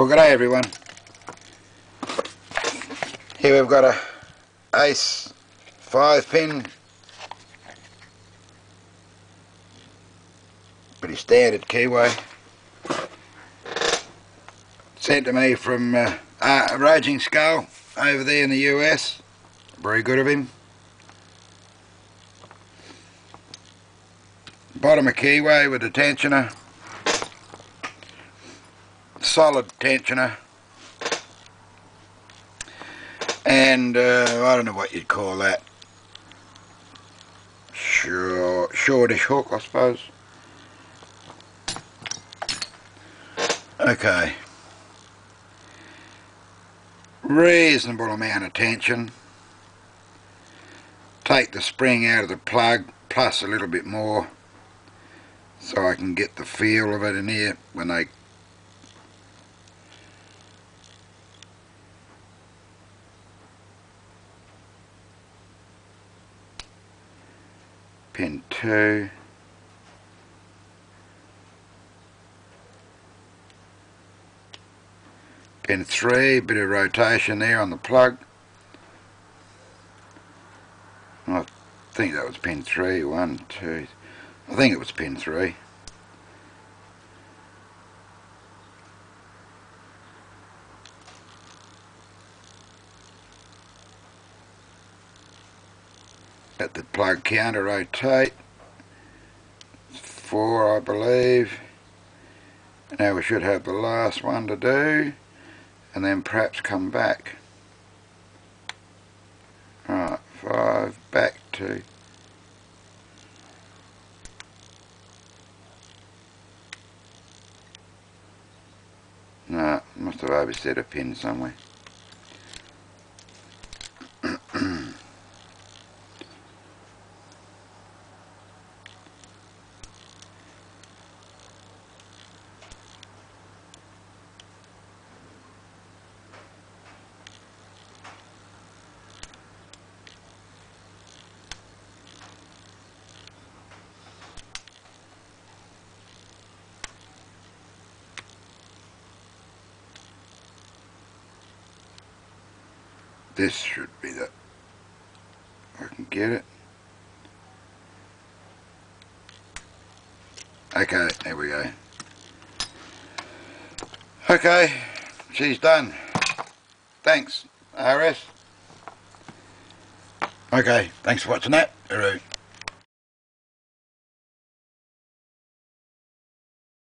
Well, good day everyone. Here we've got a Ace 5-pin, pretty standard keyway, sent to me from Raging Skull over there in the US. Very good of him. Bottom of keyway with a tensioner, solid tensioner, and I don't know what you'd call that, shortish hook I suppose. Okay, reasonable amount of tension. Take the spring out of the plug plus a little bit more so I can get the feel of it in here when they pin 2, pin 3, bit of rotation there on the plug. I think that was pin 3, 1, 2, I think it was pin 3. Let the plug counter rotate. 4 I believe. Now we should have the last one to do and then perhaps come back. Right, 5, back 2. No, must have overset a pin somewhere. This should be the, if I can get it. Okay, there we go. Okay, she's done. Thanks, RS. Okay, thanks for watching that. Hooroo.